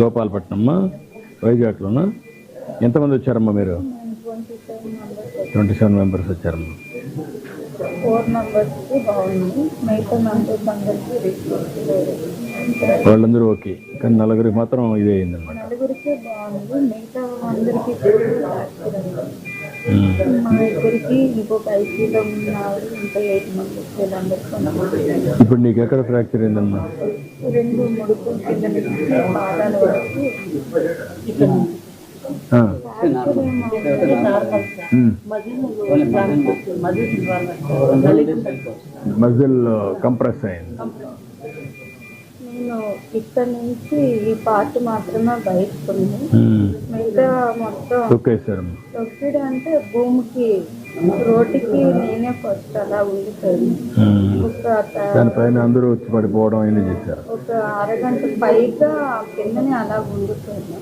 గోపాలపట్నమ్మా, వైజాగ్లోనా? ఎంతమంది వచ్చారమ్మా మీరు? 27 మెంబర్స్ వచ్చారమ్మా. 4 మెంబర్స్కి బాగుంది, మిగతా మెంబర్స్ అందరికీ వాళ్ళందరూ ఓకే, కానీ నలుగురికి మాత్రం ఇదే అయిందన్నమాట. నలుగురికే బాగుంది, మిగతా అందరికీ మా ఇద్దరికి ఇంకొక ఐసీలో ఉన్నారు, ఇంకా 8 మెంబర్స్ వీళ్ళందరికీ. ఇప్పుడు నీకు ఎక్కడ ఫ్రాక్చర్ అయిందమ్మా? 2 ముడుకుల కింద నుంచి పాదాల వరకు. మజిల్ కంప్రెస్ అయింది. నేను ఇక్కడ నుంచి ఈ పార్ట్ మాత్రమే బయటకు ఉంది, మిగతా మొత్తం తొక్కిడు అంటే భూమికి రోడ్డుకి నేనే ఫస్ట్ అలా ఉండిపోయింది. దానిపైన అందరూ వచ్చి పడిపోవడం అన్నీ చేశారు. ఒక అరగంట పైగా కిందనే అలా ఉండిపోయింది.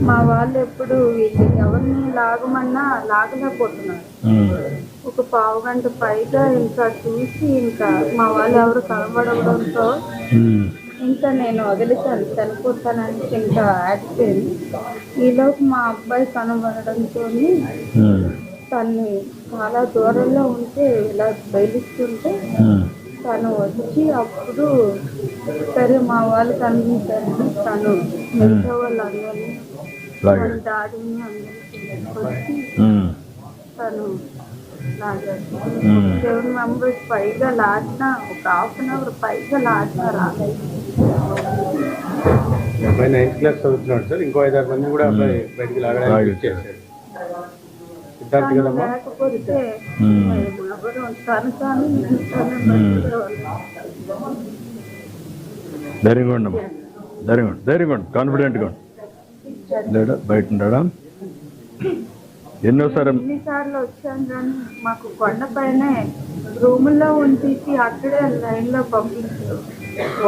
మా వాళ్ళు ఎప్పుడు వీళ్ళు ఎవరిని లాగమన్నా లాగలేకపోతున్నారు. ఒక 1/2 గంట పైగా ఇంకా చూసి ఇంకా మా వాళ్ళు ఎవరు కనబడడంతో ఇంకా నేను వదిలితాను, చనిపోతానని ఇంకా యాక్సిడెంట్. ఈలోపు మా అబ్బాయి కనబడడంతో తను చాలా దూరంలో ఉంటే ఇలా బయలుస్తుంటే తను వచ్చి అప్పుడు సరే మా వాళ్ళు కనిపించారు. తను మిగతా వాళ్ళు అందరినీ డాడీని అందరికీ వచ్చి తను లాగారు. 7 మెంబర్స్ పైగా లాడినా, ఒక 1/2 అవర్ పైగా లాడినా రాలేదు. అబ్బాయి 9th క్లాస్ చదువుతున్నాడు సార్, ఇంకో 5-6 మంది కూడా అబ్బాయి బయటికి లాగడానికి ఇచ్చేసారు. లేకపోతే ధైర్యంగా ఉండమ్మా, ధైర్యంగా ఉండు, కాన్ఫిడెంట్గా ఉండు. లేడా బయట ఉంటాడా? ఎన్నిసార్లు వచ్చాను కానీ మాకు కొండపైనే రూముల్లో ఉంచేసి అక్కడే లైన్లో పంపించారు.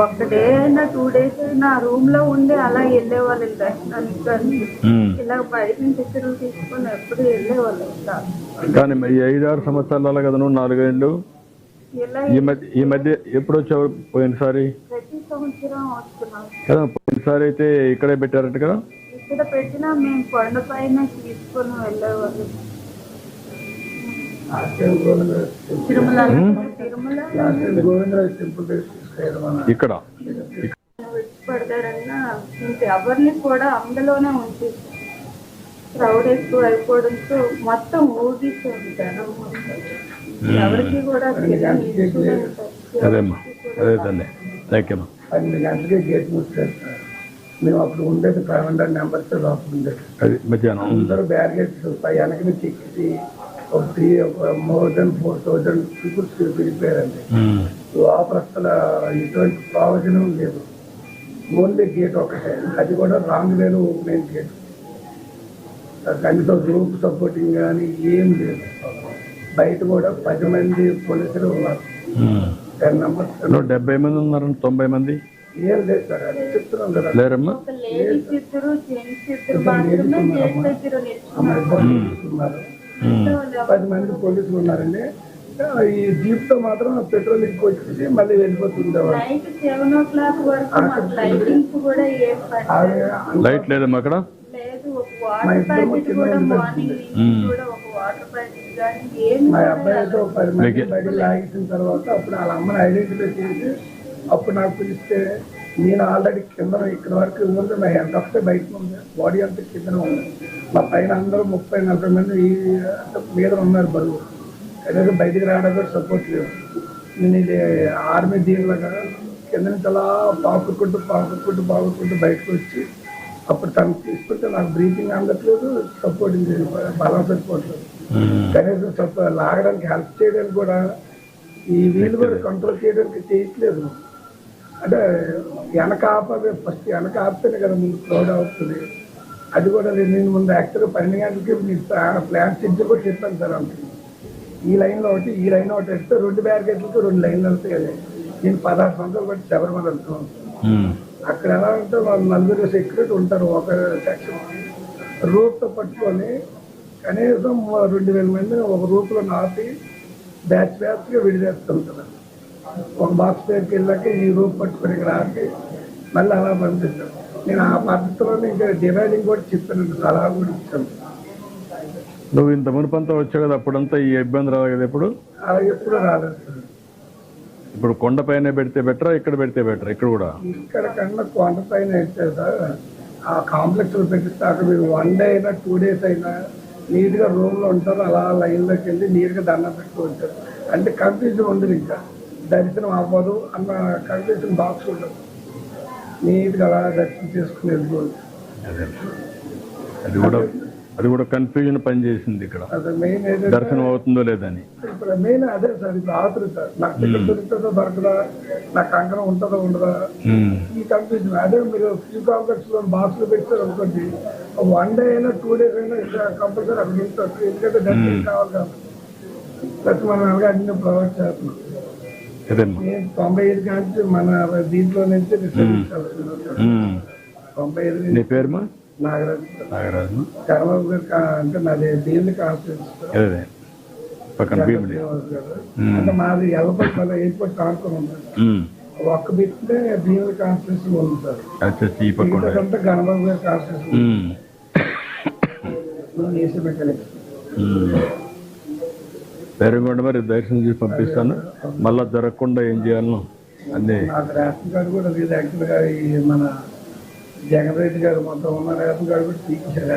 1 డే అయినా 2 days అయినా రూమ్ లో ఉండి అలా వెళ్ళేవాళ్ళు దర్శనానికి, కానీ ఇలా బయట నుంచి టికెట్లు తీసుకొని ఎప్పుడు వెళ్ళేవాళ్ళు. కానీ ఈ 5-6 సంవత్సరాలు అలా కదా, 4 ఏళ్ళు ఈ మధ్య ఎప్పుడు వచ్చావు? పోయినసారి ప్రతి సంవత్సరం వస్తున్నాం కదా. పోయినసారి అయితే ఇక్కడే పెట్టారట కదా. ఇక్కడ పెట్టినా మేము కొండపైన తీసుకొని వెళ్ళేవాళ్ళు. ఇక్కడ పడతారన్నా ఇంకెవరిని కూడా అందులోనే ఉంచి క్రౌడ్ ఎక్కువ అయిపోవడంతో మొత్తం ఊగిస్తుంది జనం. ఎవరికి కూడా అదేమ్మా, అదే తల్లి. థ్యాంక్ యూ అమ్మా. 12 గంటలకే గేట్ మూసారు సార్. మేము అప్పుడు ఉండేది 500 మెంబర్స్ లోపల ఉండేది. అది మధ్యాహ్నం అందరూ బ్యారిగేట్స్ వెనక నుంచి ఎక్కిసి ఒక మోర్ దెన్ 4000 పీపుల్స్ వెళ్ళిపోయారండి. లోపల అసలు ఎటువంటి ప్రయోజనం లేదు, ఓన్లీ గేట్ ఒకటే, అది కూడా రాంగ్ వేలో ఓపెన్ అయిన గేట్. కనీసం గ్రూప్ సపోర్టింగ్ కానీ ఏం లేదు. బయట కూడా 10 మంది పోలీసులు ఉన్నారు. 10 మెంబర్స్. 70 మంది ఉన్నారు, 90 మంది ఏం లేదు సార్, అది చెప్తున్నాం కదా. లేరమ్మా, 10 మంది పోలీసులు ఉన్నారండి. ఈ జీప్ తో మాత్రం పెట్రోల్ ఎక్కువ వచ్చేసి మళ్ళీ వెళ్ళిపోతుండేవాళ్ళు. లైట్ లేదమ్మా అక్కడ. మా అబ్బాయితో 10 మంది బయట లాగేసిన తర్వాత అప్పుడు వాళ్ళ అమ్మని ఐడెంటిఫై చేసి అప్పుడు నాకు పిలిస్తే నేను ఆల్రెడీ కింద ఇక్కడ వరకు ఉంది, నా హెడ్ ఒకటే బయట ఉంది, బాడీ అంతా కింద ఉంది. మా పైన అందరూ 30-40 మంది ఈ మీద ఉన్నారు బరువు, అనేది బయటికి రావడానికి కూడా సపోర్ట్ లేదు. నేను ఇది ఆర్మీ దీనిలాగా కింద నుంచి అలా పాకుకుంటూ బయటకు వచ్చి అప్పుడు తను తీసుకుంటే నాకు బ్రీతింగ్ అందట్లేదు, సపోర్టింగ్ బలం సరిపోవట్లేదు. కనీసం లాగడానికి హెల్ప్ చేయడానికి కూడా ఈ వీళ్ళు కూడా కంట్రోల్ చేయడానికి చేయట్లేదు. అంటే వెనక ఆపదే, ఫస్ట్ వెనక ఆపితేనే కదా ముందు క్రౌడ్ అవుతుంది. అది కూడా నేను ముందు యాక్చువల్గా 12 గంటలకి మీకు ప్లాన్ షెడ్యూల్ కూడా చెప్పాను సార్. అంటే ఈ లైన్లో ఒకటి, ఈ లైన్ ఒకటి వెళ్తే 2 బ్యారికేడ్లకి 2 లైన్లు వెళ్తాయి కదా. నేను 16 సంవత్సరాలు బట్టి శబరిమల వెళ్తున్నాను. అక్కడ ఎలా అంటే వాళ్ళు 4 సెక్యూరిటీ ఉంటారు ఒక సెక్షన్. రూప్తో పట్టుకొని కనీసం 2000 మందిని ఒక రూపులో నాపి బ్యాచ్గా విడిచేస్తుంటారు. ఒక బాక్స్ దగ్గరికి వెళ్ళాక ఈ రూప్ పట్టుకొని ఇక్కడ ఆపి మళ్ళీ అలా పంపిస్తారు. నేను ఆ పద్ధతిలోనే ఇంకా డివైడింగ్ కూడా చెప్పాను, సలహా కూడా ఇచ్చాను. నువ్వు ఇంత మునుపంతా వచ్చావు కదా, అప్పుడంతా ఈ ఇబ్బంది రాదు కదా ఇప్పుడు? అలా ఎప్పుడు రాలేదు సార్. ఇప్పుడు కొండపైన పెడితే బెటరా, ఇక్కడ పెడితే బెటరా? ఇక్కడ కూడా ఇక్కడ కన్నా కొండ పైన అయితే సార్ ఆ కాంప్లెక్స్ లో పెట్టిస్తే అక్కడ మీరు 1 డే అయినా 2 days అయినా నీట్ గా రూమ్ లో ఉంటారు, అలా లైన్ లోకి వెళ్ళి నీట్ గా దండం పెట్టుకు ఉంటారు. అంటే కన్ఫ్యూజన్ ఉండదు, ఇంకా దర్శనం అవ్వదు అన్న కన్ఫ్యూజన్ బాక్స్ ఉండదు, నీట్ గా అలా దర్శనం చేసుకుని వెళ్ళిపోవచ్చు. అదే. అది కూడా కన్ఫ్యూజన్ పని చేసింది ఇక్కడ, అదే మెయిన్ ఏదైతే దర్శనం అవుతుందో లేదని. ఇప్పుడు మెయిన్ అదే సార్, ఇప్పుడు ఆతృత నాకు టికెట్ దొరుకుతుందో దొరకదా, నాకు కంకణం ఉంటుందో ఉండదా, ఈ కన్ఫ్యూజన్. అదే మీరు ఫ్యూ కాంప్లెక్స్ లో బాక్స్ లో పెట్టారు అనుకోండి, 1 day అయినా 2 days అయినా కంపల్సరీ అక్కడ ఉంటారు, ఎందుకంటే దర్శనం కావాలి కాబట్టి. ప్లస్ మనం అలాగే అన్ని ప్రొవైడ్ చేస్తున్నాం. నేను 95 కానీ మన దీంట్లో నుంచి రిసర్వ్ చేస్తున్నాను. 95 నీ పేరు నాగరాజు నాగరాజు చంద్రబాబు గారు అంటే నాది దీన్ని కాన్స్టిట్యూన్సీ పక్కన భీముడి. అంటే మాది ఎల్లపల్లి మళ్ళీ ఎయిర్పోర్ట్ కానుకొని ఉంటుంది, ఒక్క బిట్టే భీముడి కాన్స్టిట్యూన్సీ ఉంది సార్. అంటే గణబాబు గారి కాన్స్టిట్యూన్సీ ఏసీ మెకానిక్స్. పేరుగొండ మరి దర్శనం చేసి పంపిస్తాను, మళ్ళా జరగకుండా ఏం చేయాలను అన్నీ. నాకు రేషన్ కార్డు కూడా లేదు యాక్చువల్గా, ఈ మన జగన్ రెడ్డి గారు మొత్తం ఉన్న రేషన్ కార్డు కూడా తీర్చారు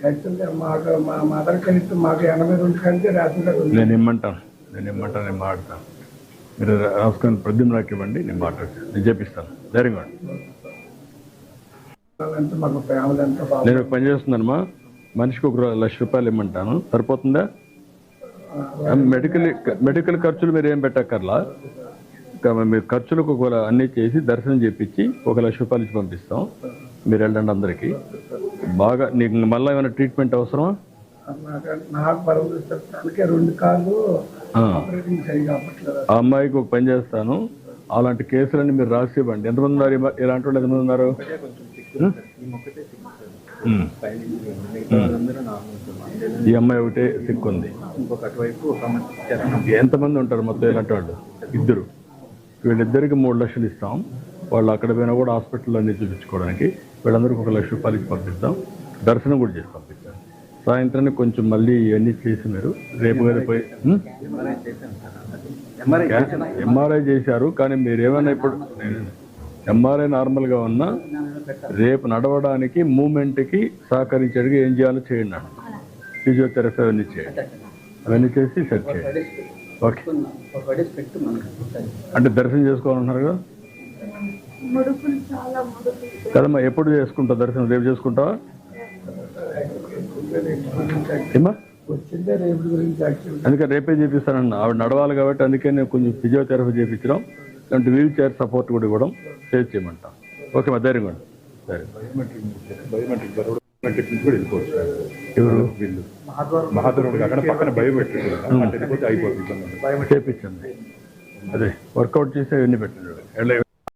యాక్చువల్గా. మాకు మా మదర్ కలిసి మాకు 82 కంటే రేషన్ కార్డు ఉంది. నేను ఇమ్మంటాను, నేను మాట్లాడతాను. మీరు రాసుకొని ప్రద్యుమ్న నాకు ఇవ్వండి, నేను మాట్లాడతాను, నేను చేపిస్తాను. ధైర్యంగా అంటే మాకు ఫ్యామిలీ అంతా బాగా. నేను ఒక పని చేస్తున్నానమ్మా, మనిషికి 1 లక్ష రూపాయలు ఇమ్మంటాను, సరిపోతుందా? మెడికల్ ఖర్చులు మీరు ఏం పెట్టక్కర్లా, మీరు ఖర్చులకు అన్నీ చేసి దర్శనం చేపించి 1 లక్ష రూపాయలు ఇచ్చి పంపిస్తాం. మీరు వెళ్ళండి అందరికీ. బాగా నీకు మళ్ళీ ఏమైనా ట్రీట్మెంట్ అవసరమా? నాకు అందుకే 2 కార్లు ఆపరేటింగ్ సరిగా అవ్వట్లేదు. ఆ అమ్మాయికి ఒక పని చేస్తాను, అలాంటి కేసులన్నీ మీరు రాసి ఇవ్వండి. ఎంతమంది ఉన్నారు ఇలాంటి వాళ్ళు? ఎంతమంది ఉన్నారు? ఈ అమ్మాయి ఒకటే సిక్కుంది. ఎంతమంది ఉంటారు మొత్తం ఇలాంటి వాళ్ళు? 2. వీళ్ళిద్దరికి 3 లక్షలు ఇస్తాం. వాళ్ళు అక్కడ పోయినా కూడా హాస్పిటల్లో అన్ని చూపించుకోవడానికి వీళ్ళందరికీ 1 లక్ష రూపాయలు ఇచ్చి పంపిస్తాం. దర్శనం కూడా చేసి పంపిస్తాం. సాయంత్రానికి కొంచెం మళ్ళీ ఇవన్నీ చేసి మీరు రేపు కదా పోయి ఎంఆర్ఐ చేశారు, కానీ మీరు ఏమైనా ఇప్పుడు ఎంఆర్ఐ నార్మల్గా ఉన్నా రేపు నడవడానికి మూమెంట్కి సహకరించేది ఏం చేయాలో చేయండి. ఫిజియోథెరపీ అవన్నీ చేయండి, అవన్నీ చేసి సెట్ చేయండి. ఓకే. అంటే దర్శనం చేసుకోవాలన్నారు కదా కదమ్మా, ఎప్పుడు చేసుకుంటావు దర్శనం? రేపు చేసుకుంటావా? ఏమా వచ్చిందే రేపు గురించి యాక్చువల్. అందుకని రేపే చేపిస్తానన్న, ఆవిడ నడవాలి కాబట్టి అందుకే నేను కొంచెం ఫిజియోథెరపీ చేయించడం, అంటే వీల్ చైర్ సపోర్ట్ కూడా ఇవ్వడం చేయమంటాం. ఓకే మా ధైర్యం కూడా. సరే, బయోమెట్రిక్ నుంచి కూడా వెళ్ళిపోవచ్చు. ఎవరు వీళ్ళు మహాదూరుడు కాకుండా పక్కన బయోమెట్రిక్ అయిపోతుంది. చేయించండి, అదే వర్కౌట్ చేసి అవన్నీ పెట్టండి.